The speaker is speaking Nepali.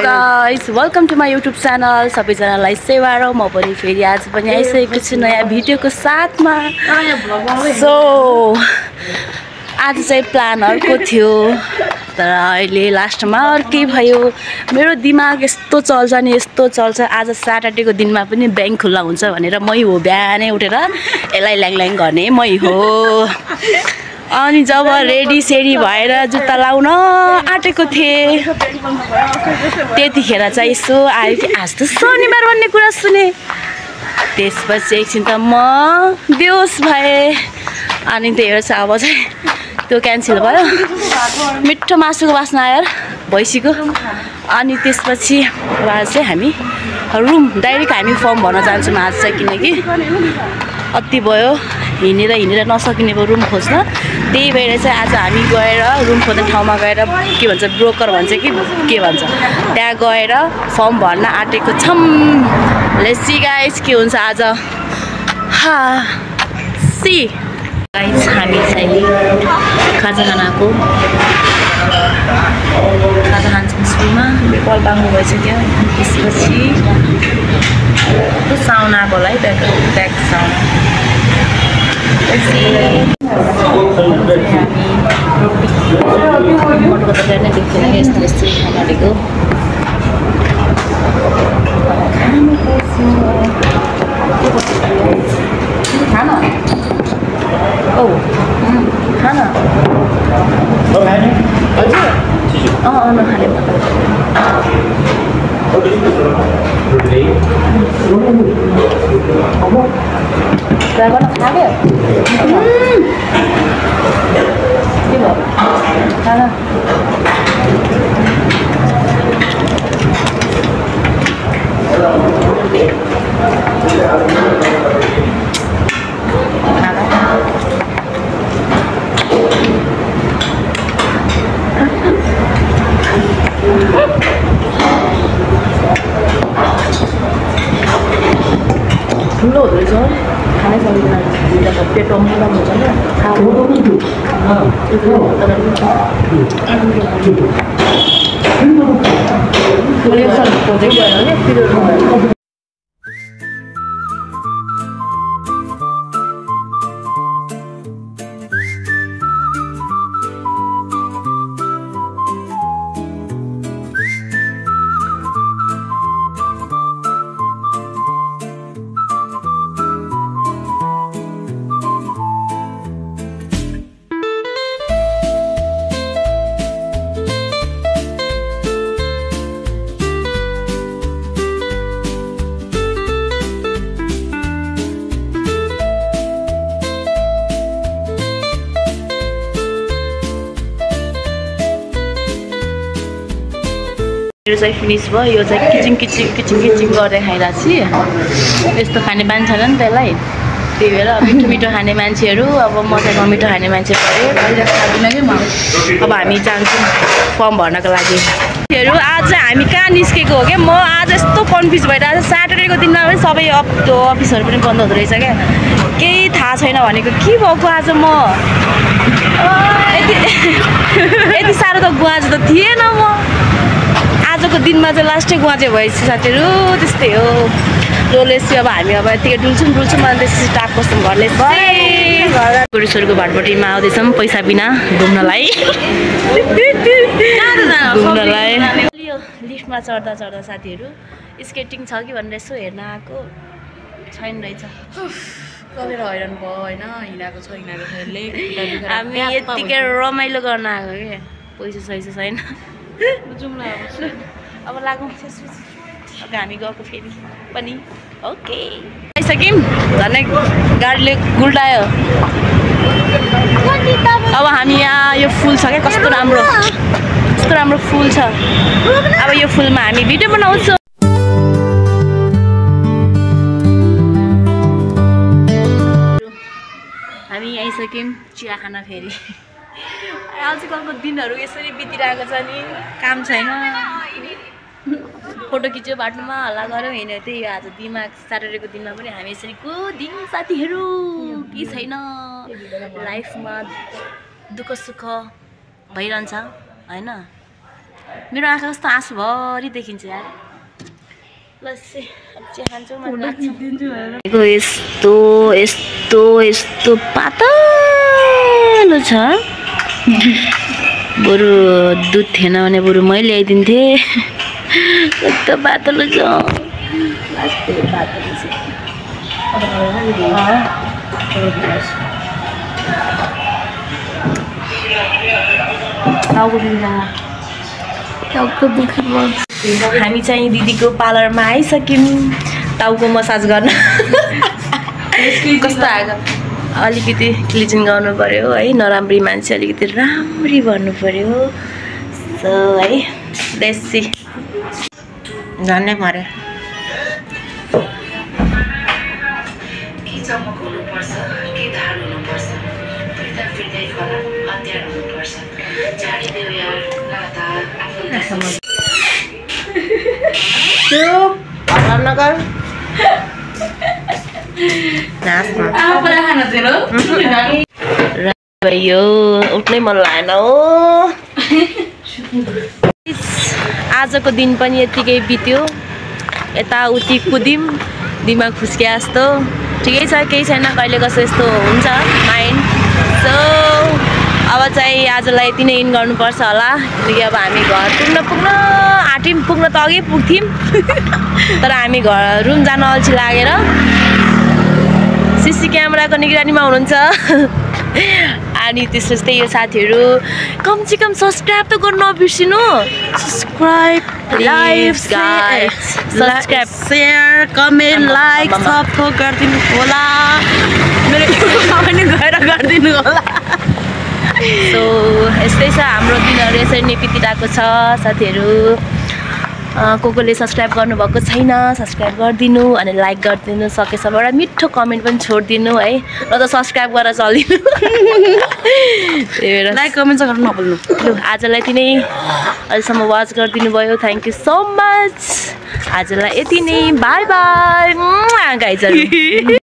Guys welcome to my YouTube channel सबैजनालाई सेवा र म पनि फेरि आज पनि आइसकेको छु नयाँ भिडियोको साथमा। सो आज चाहिँ प्लान अर्को थियो तर अहिले लास्टमा अर्कै भयो। मेरो दिमाग यस्तो चल्छ नि यस्तो चल्छ। आज स्याटरडेको दिनमा पनि ब्याङ्क खुल्ला हुन्छ भनेर मै हो बिहानै उठेर यसलाई ल्याङ गर्ने मै हो। अनि जब रेडी सेडी भएर जुत्ता लाउन आँटेको थिएँ त्यतिखेर चाहिँ यसो आयो कि आज त शनिबार भन्ने कुरा सुने। त्यसपछि एकछिन त म बेहोस भएँ। अनि त्यही भएर चाहिँ अब चाहिँ त्यो क्यान्सल भयो। मिठो मासुको बास्ना आयो भैँसीको। अनि त्यसपछि आज चाहिँ हामी डाइरेक्ट हामी फर्म भर्न जान्छौँ आज चाहिँ, किनकि अति भयो हिँडेर नसकिने भयो रुम खोज्न। त्यही भएर चाहिँ आज हामी गएर रुम खोज्ने ठाउँमा गएर के भन्छ ब्रोकर भन्छ कि के भन्छ त्यहाँ गएर फर्म भर्न आँटेको छौँ। लेट्स सी गाइस के हुन्छ आज। सी गाइस हामी चाहिँ खाजा खानाको खाजा खान्छौँ स्कुलमा। कल बाङ्गो भइसक्यो। त्यसपछि साउन आएको होला है ब्याक साउन। फोटोको त नै देख्दैन यस्तो यस्तो खानाको खाना खाना हजुर नखाने ड्राइभर खाने के भयो खाना ठुलो हुँदो रहेछ खानै सक्दैन। पेट अम्बुला हुन्छ नि खोजेको भएन। मेरो चाहिँ फिनिस भयो। यो चाहिँ किचिङ गरेर खाइरहेको छु। यस्तो खाने बानी छैन नि त्यसलाई। त्यही भएर मिठो खाने मान्छेहरू अब म चाहिँ नमिठो खाने मान्छे पऱ्यो खाँदिनँ कि म। अब हामी जान्छौँ फर्म भर्नको लागि। आज हामी कहाँ निस्केको हो क्या। म आज यस्तो कन्फ्युज भइरहेको छ। स्याटरडेको दिनमा पनि सबै अफिसहरू पनि बन्द हुँदो रहेछ क्या। केही थाहा छैन भनेको के भएको आज म। यति साह्रो त गुवाज त थिएन म। आजको दिनमा चाहिँ लास्टै गुवाचे भएपछि साथीहरू त्यस्तै हो। लोलेसी अब हामी अब यतिकै डुल्छौँ अनि त्यसपछि टाक बस्छौँ घरले टुरिस्टहरूको भटपट्टिमा आउँदैछौँ पैसा बिना घुम्नलाई। लिफ्टमा चढ्दा साथीहरू स्केटिङ छ कि भनेर यसो हेर्न आएको छैन रहेछ। कलेर हैरान भयो होइन। हिँडाएको छ हामी यतिकै रमाइलो गर्न आएको क्या। पैसा छैन। अब लागौँ अब हामी गएको फेरि पनि ओके आइसक्यौँ। झन् गाडीले गुल्टायो। अब हामी यहाँ यो फुल छ क्या कस्तो राम्रो फुल छ। अब यो फुलमा हामी भिडियो बनाउँछौँ। हामी आइसक्यौँ चिया खाना फेरि। आजकलको दिनहरू यसरी बितिरहेको छ नि काम छैन। फोटो खिच्यो बाटोमा हल्ला गऱ्यो हिँड्यो। त्यही हो आज दिमाग स्याटरडेको दिनमा पनि हामी यसरी कुद्यौँ साथीहरू। के छैन लाइफमा दुःख सुख भइरहन्छ हैन। मेरो आँखा कस्तो आँसुभरि देखिन्छ यार ल चिया खान्छौ यस्तो यस्तो यस्तो पातलो छ बरु दुध थिएन भने बरु मैले ल्याइदिन्थेँ कस्तो पातलो छ टाउको दुखी हामी चाहिँ दिदीको पार्लरमा आइसक्यौँ टाउको मसाज गर्न कस्तो आएको अलिकति क्लिजिङ गर्नु पर्यो है नराम्री मान्छे अलिकति राम्री भन्नु पर्यो सो है देसी झन्डै मर्यो के चमक हुनुपर्छ के धार हुनुपर्छ फिर्ता फिर्दै फरक हतियार हुनुपर्छ झाडिदेऊ यार लगातार चुप हल्ला नगर यो उठ्नै मन लागेन हो आजको दिन पनि यतिकै बित्यो यताउति कुद्यौँ दिमाग फुस्किया जस्तो ठिकै छ केही छैन कहिले कसो यस्तो हुन्छ माइन्ड सो अब चाहिँ आजलाई यति नै इन गर्नुपर्छ होला किनकि अब हामी घर पुग्न आँट्यौँ पुग्न त अघि पुग्थ्यौँ तर हामी घर रुम जान अल्छी लागेर सिसी क्यामेराको निगरानीमा हुनुहुन्छ अनि त्यस्तै यो साथीहरू कमसेकम सब्सक्राइब त गर्न नबिर्सिनु subscribe like subscribe share comment like सबको गरिदिनु होला मेरो पनि गएर गरिदिनु होला सो यस्तै छ हाम्रो दिनहरू यसरी नै बितिरहेको छ साथीहरू कोले सब्सक्राइब गर्नुभएको छैन सब्सक्राइब गरिदिनु अनि लाइक गरिदिनु सकेसम्म एउटा मिठो कमेन्ट पनि छोडिदिनु है र त सब्सक्राइब गरेर चलिदिनु लाइक कमेन्ट चाहिँ गर्नु नभुल्नु लु आजलाई यति नै अहिलेसम्म वाच गरिदिनु भयो थ्याङ्क यू सो मच आजलाई यति नै बाई बाई गाइजहरू